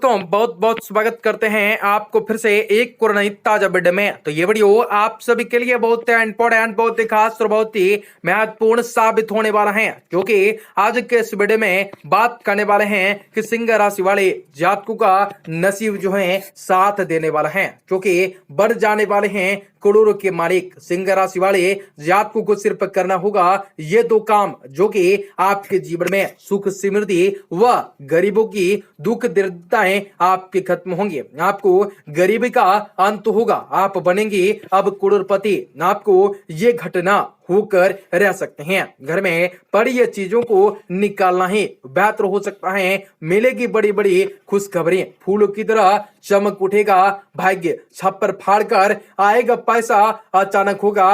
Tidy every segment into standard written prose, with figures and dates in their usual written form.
दोस्तों बहुत बहुत स्वागत करते हैं आपको फिर से एक कोरोना ताजा वीडियो में। तो ये वीडियो आप सभी के लिए बहुत इंपॉर्टेंट, बहुत ही खास और बहुत ही महत्वपूर्ण साबित होने वाला है, क्योंकि आज के इस वीडियो में बात करने वाले हैं कि सिंह राशि वाले जातकों का नसीब जो है साथ देने वाला है, क्योंकि बढ़ जाने वाले हैं करोड़ों के मालिक। सिंह राशि वाले जातकों को सिर्फ करना होगा ये दो काम, जो कि आपके जीवन में सुख समृद्धि व गरीबों की दुख दरिद्रताएं आपके खत्म होंगी। आपको गरीबी का अंत होगा, आप बनेंगे अब करोड़पति। आपको ये घटना होकर रह सकते हैं। घर में पड़ी ये चीजों को निकालना ही बेहतर हो सकता है। मिलेगी बड़ी बड़ी खुशखबरी, फूलों की तरह चमक उठेगा भाग्य, छप्पर फाड़कर आएगा पैसा, अचानक होगा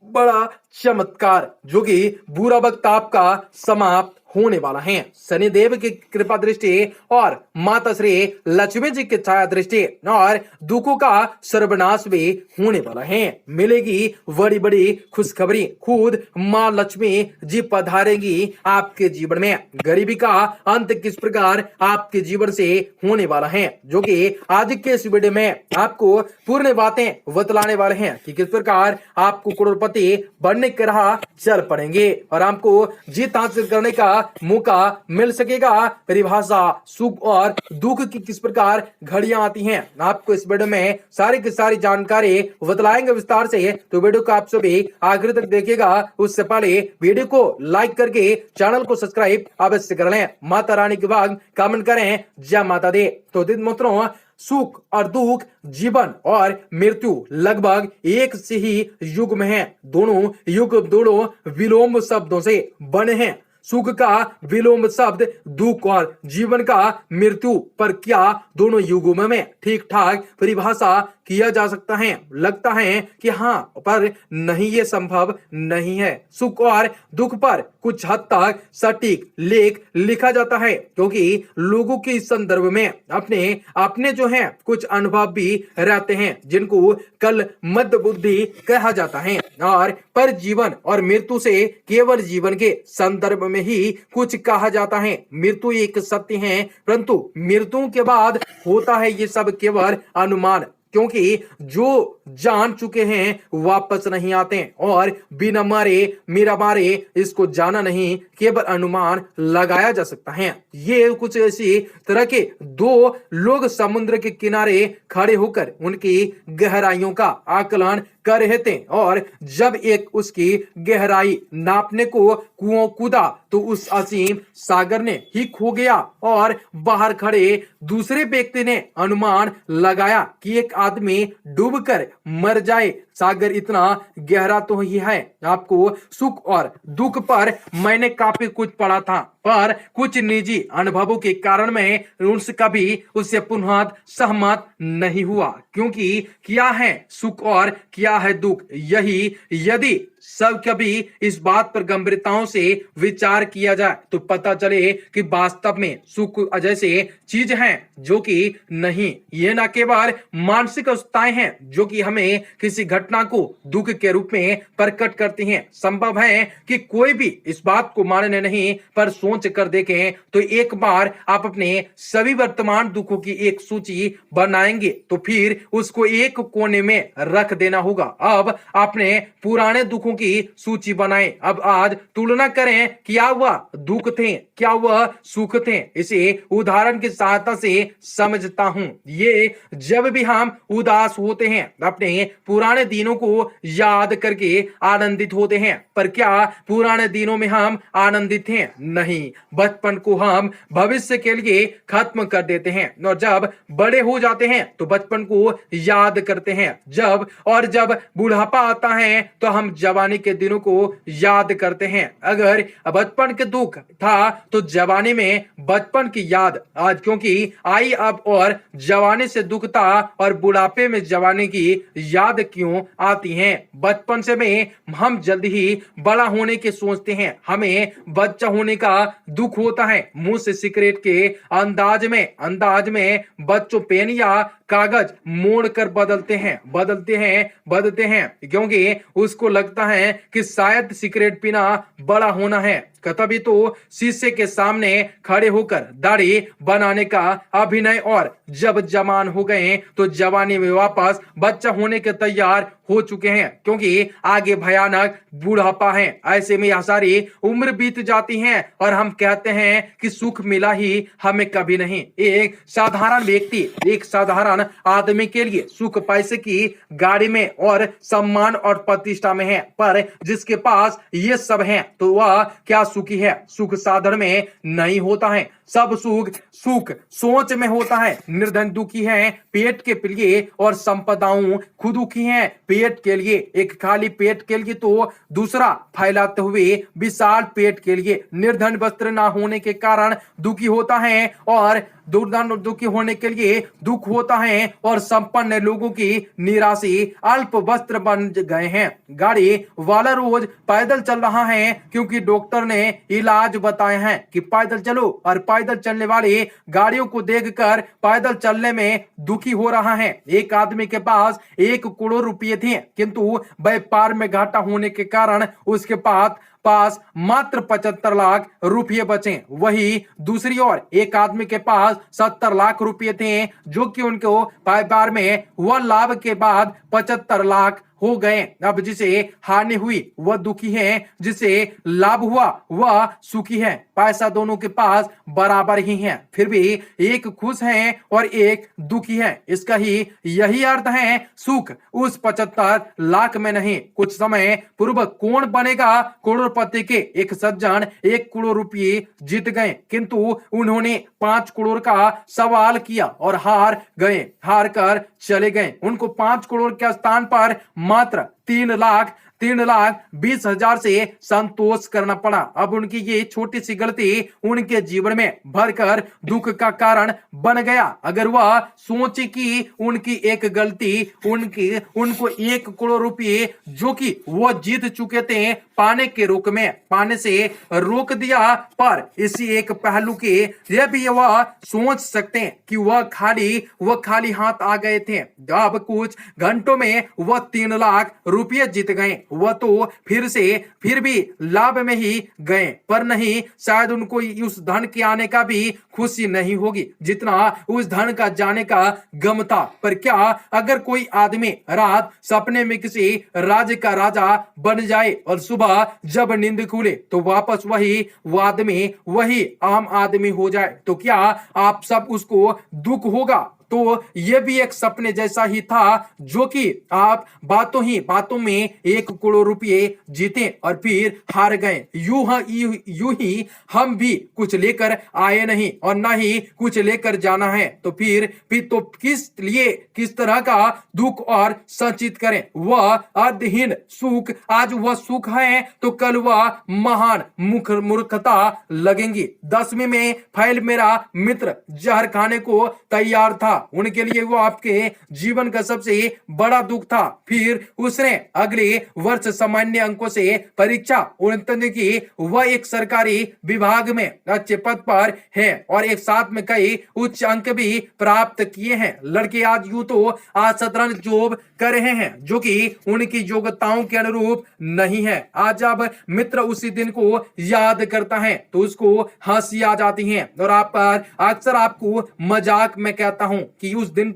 बड़ा चमत्कार, जो कि बुरा वक्त आपका समाप्त होने वाला है। शनिदेव की कृपा दृष्टि और माता श्री लक्ष्मी जी की छाया दृष्टि और दुखों का सर्वनाश भी होने वाला है। मिलेगी बड़ी बड़ी खुशखबरी, खुद माँ लक्ष्मी जी पधारेंगी आपके जीवन में। गरीबी का अंत किस प्रकार आपके जीवन से होने वाला है, जो कि आज के इस वीडियो में आपको पूर्ण बातें बतलाने वाले हैं कि किस प्रकार आपको करोड़पति बनने की राह चल पड़ेंगे और आपको जीत हासिल करने का मौका मिल सकेगा। परिभाषा सुख और दुख की किस प्रकार घड़ियां आती हैं, आपको इस वीडियो में सारी की सारी जानकारी बतलाएंगे विस्तार से। तो वीडियो को आप सभी आखिर तक देखिएगा। उससे पहले वीडियो को लाइक करके चैनल को सब्सक्राइब अवश्य कर लें। माता रानी के बाद कमेंट करें जय माता दी। तो मित्रों, सुख और दुख, जीवन और मृत्यु लगभग एक से ही युग में है। दोनों युग दोनों विलोम शब्दों से बने हैं। सुख का विलोम शब्द दुख और जीवन का मृत्यु, पर क्या दोनों युगों में ठीक ठाक परिभाषा किया जा सकता है? लगता है कि हाँ, पर नहीं, ये संभव नहीं है। सुख और दुख पर कुछ हद तक सटीक लेख लिखा जाता है, क्योंकि लोगों के संदर्भ में अपने अपने जो है कुछ अनुभव भी रहते हैं, जिनको कल मध्य बुद्धि कहा जाता है। और पर जीवन और मृत्यु से केवल जीवन के संदर्भ में ही कुछ कहा जाता है। मृत्यु एक सत्य है, परंतु मृत्यु के बाद होता है ये सब केवल अनुमान, क्योंकि जो जान चुके हैं वापस नहीं आते और बिना मारे मेरा मारे इसको जाना नहीं, केवल अनुमान लगाया जा सकता है। ये कुछ ऐसी तरह के दो लोग समुद्र के किनारे खड़े होकर उनकी गहराइयों का आकलन कर रहे थे, और जब एक उसकी गहराई नापने को कुओं कूदा तो उस असीम सागर ने ही खो गया, और बाहर खड़े दूसरे व्यक्ति ने अनुमान लगाया कि एक आदमी डूबकर मर जाए। सागर इतना गहरा तो ही है। आपको सुख और दुख पर मैंने काफी कुछ पढ़ा था, पर कुछ निजी अनुभवों के कारण मैं उनसे कभी उससे पुनः सहमत नहीं हुआ, क्योंकि क्या है सुख और क्या है दुख, यही यदि सब कभी इस बात पर गंभीरताओं से विचार किया जाए तो पता चले कि वास्तव में सुख जैसे चीज है जो कि नहीं, ये न केवल मानसिक अवस्थाएं हैं जो कि हमें किसी घटना को दुख के रूप में प्रकट करती हैं। संभव है कि कोई भी इस बात को मानने नहीं, पर सोच कर देखें तो एक बार आप अपने सभी वर्तमान दुखों की एक सूची बनाएंगे तो फिर उसको एक कोने में रख देना होगा। अब अपने पुराने दुखों की सूची बनाएं। अब आज तुलना करें, क्या वह दुख थे, क्या वह सुख थे। इसे उदाहरण की सहायता से समझता हूं। ये जब भी हम उदास होते हैं अपने पुराने दिनों को याद करके आनंदित होते हैं, पर क्या पुराने दिनों में हम आनंदित हैं? नहीं, बचपन को हम भविष्य के लिए खत्म कर देते हैं, और जब बड़े हो जाते हैं तो बचपन को याद करते हैं। जब बुढ़ापा आता है तो हम जवानी के दिनों को याद करते हैं। अगर बचपन के दुख था तो जवानी में बचपन की याद आज क्योंकि आई अब, और जवानी से दुख था और बुढ़ापे में जवानी की याद क्यों आती है? बचपन से में हम जल्दी ही बड़ा होने के सोचते हैं, हमें बच्चा होने का दुख होता है। मुंह से सिगरेट के अंदाज में बच्चों पेन या कागज मोड़ कर बदलते हैं, क्योंकि उसको लगता है कि शायद सिगरेट पीना बड़ा होना है। तभी तो शीशे के सामने खड़े होकर दाढ़ी बनाने का अभिनय, और जब जवान हो गए तो जवानी में वापस बच्चा होने के तैयार हो चुके हैं, क्योंकि आगे भयानक बुढ़ापा है। ऐसे में यह सारी उम्र बीत जाती है और हम कहते हैं कि सुख मिला ही हमें कभी नहीं। एक साधारण व्यक्ति, एक साधारण आदमी के लिए सुख पैसे की गाड़ी में और सम्मान और प्रतिष्ठा में है, पर जिसके पास ये सब है तो वह क्या सुखी है? सुख साधन में नहीं होता है, सब सुख सुख सोच में होता है। निर्धन दुखी है पेट के लिए और संपदाओं खुद दुखी है पेट के लिए। एक खाली पेट के लिए तो दूसरा फैलाते हुए विशाल पेट के लिए। निर्धन वस्त्र ना होने के कारण दुखी होता है और दुखी होने के लिए दुख होता है, और संपन्न लोगों की निराशी अल्प वस्त्र बन गए हैं। गाड़ी वाला रोज पैदल चल रहा है क्योंकि डॉक्टर ने इलाज बताए हैं कि पैदल चलो, और पैदल चलने वाली गाड़ियों को देखकर पैदल चलने में दुखी हो रहा है। एक आदमी के पास 1 करोड़ रुपए थे, किंतु व्यापार में घाटा होने के कारण उसके पास मात्र 75 लाख रुपए बचे। वही दूसरी ओर एक आदमी के पास 70 लाख रुपए थे, जो कि उनको व्यापार में हुआ लाभ के बाद 75 लाख हो गए। अब जिसे हानि हुई वह दुखी है, जिसे लाभ हुआ वह सुखी है। पैसा दोनों के पास बराबर ही है, फिर भी एक खुश है और एक दुखी है। इसका ही यही अर्थ है सुख उस 75 लाख में नहीं। कुछ समय पूर्व कौन बनेगा करोड़पति के एक सज्जन 1 करोड़ रुपये जीत गए, किंतु उन्होंने 5 करोड़ का सवाल किया और हार गए, हार कर चले गए। उनको 5 करोड़ के स्थान पर मात्र 3,20,000 से संतोष करना पड़ा। अब उनकी ये छोटी सी गलती उनके जीवन में भरकर दुख का कारण बन गया। अगर वह सोचे कि उनकी एक गलती उनको 1 करोड़ रुपए जो कि वो जीत चुके थे पाने से रोक दिया, पर इसी एक पहलू के यह भी वह सोच सकते हैं कि वह खाली हाथ आ गए थे। अब कुछ घंटों में वह 3 लाख रुपये जीत गए। वह तो फिर भी लाभ में ही गए, पर नहीं, शायद उनको उस धन के आने का भी खुशी नहीं होगी जितना उस धन का जाने का गम था। पर क्या अगर कोई आदमी रात सपने में किसी राज्य का राजा बन जाए और सुबह जब नींद खुले तो वापस वही आम आदमी हो जाए, तो क्या आप सब उसको दुख होगा? तो यह भी एक सपने जैसा ही था, जो कि आप बातों में 1 करोड़ रुपए जीते और फिर हार गए। यूं ही हम भी कुछ लेकर आए नहीं और ना ही कुछ लेकर जाना है, तो फिर तो किस तरह का दुख और संचित करें? वह अर्धहीन सुख, आज वह सुख है तो कल वह महान मूर्खता लगेंगी। 10वीं में फैल मेरा मित्र जहर खाने को तैयार था, उनके लिए वो आपके जीवन का सबसे बड़ा दुख था। फिर उसने अगले वर्ष सामान्य अंकों से परीक्षा उत्तीर्ण की। वह एक सरकारी विभाग में अच्छे पद पर है और एक साथ में कई उच्च अंक भी प्राप्त किए हैं। लड़के आज यूं तो असाधारण जॉब कर रहे हैं जो कि उनकी योग्यताओं के अनुरूप नहीं है। आज जब मित्र उसी दिन को याद करता है तो उसको हंसी आ जाती है, और आप पर अक्सर आपको मजाक में कहता हूं कि उस दिन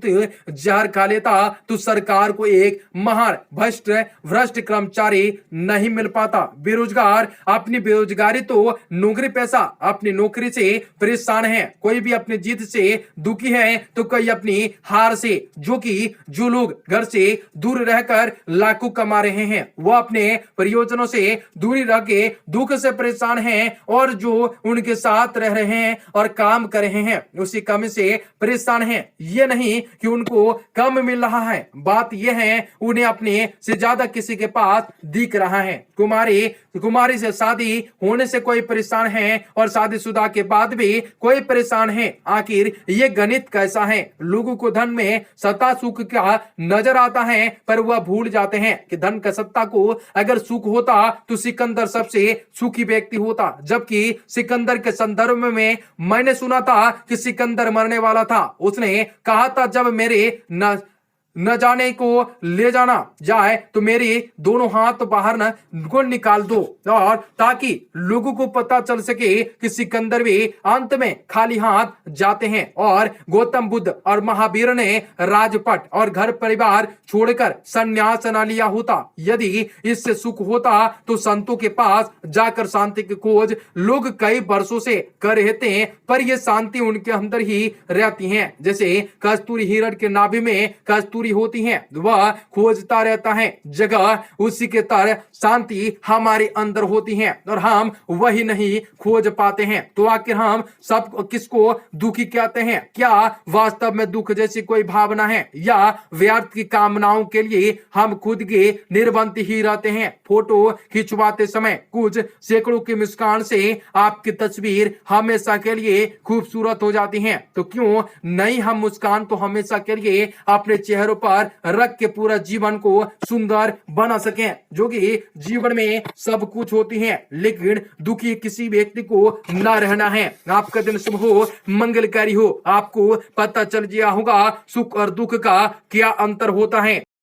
जहर खा लेता तो सरकार को एक महान भ्रष्ट कर्मचारी नहीं मिल पाता। बेरोजगार अपनी बेरोजगारी तो नौकरी पैसा अपनी नौकरी से परेशान है। कोई भी अपनी जीत से दुखी है तो कोई अपनी हार से। जो लोग घर से दूर रहकर लाखों कमा रहे हैं वो अपने परियोजनों से दूरी रह के दुख से परेशान हैं, और जो उनके साथ रह रहे हैं और काम कर रहे हैं उसी कमी से परेशान हैं। ये नहीं कि उनको कम मिल रहा है, बात यह है उन्हें अपने से ज्यादा किसी के पास दिख रहा है। कुमारी से शादी होने से कोई परेशान है और शादीशुदा के बाद भी कोई परेशान है। आखिर ये गणित कैसा है? लोगों को धन में सत्ता सुख का नजर आता है, पर वह भूल जाते हैं कि धन का सत्ता को अगर सुख होता तो सिकंदर सबसे सुखी व्यक्ति होता। जबकि सिकंदर के संदर्भ में मैंने सुना था कि सिकंदर मरने वाला था। उसने कहा था, जब मेरे न जाने को ले जाना जाए तो मेरे दोनों हाथ बाहर न को निकाल दो, और ताकि लोगों को पता चल सके कि सिकंदर भी अंत में खाली हाथ जाते हैं और गौतम बुद्ध और महावीर ने राजपट और घर परिवार छोड़कर संन्यास न लिया होता। यदि इससे सुख होता तो संतों के पास जाकर शांति की खोज लोग कई वर्षों से कर रहे थे, पर यह शांति उनके अंदर ही रहती है। जैसे कस्तूरी हिरण के नाभि में कस्तूरी होती है, वह खोजता रहता है जगह, उसी के तरह शांति हमारे अंदर होती है और हम वही नहीं खोज पाते हैं। तो आखिर हम सब किसको दुखी कहते हैं? क्या वास्तव में दुख जैसी कोई भावना है, या व्यर्थ की कामनाओं के लिए हम खुद के निर्बंध ही रहते हैं? फोटो खिंचवाते समय कुछ सैकड़ों की मुस्कान से आपकी तस्वीर हमेशा के लिए खूबसूरत हो जाती है, तो क्यों नहीं हम मुस्कान तो हमेशा के लिए अपने चेहरों पर रख के पूरा जीवन को सुंदर बना सकें, जो कि जीवन में सब कुछ होती है, लेकिन दुखी किसी व्यक्ति को न रहना है। आपका दिन शुभ हो, मंगलकारी हो। आपको पता चल गया होगा सुख और दुख का क्या अंतर होता है।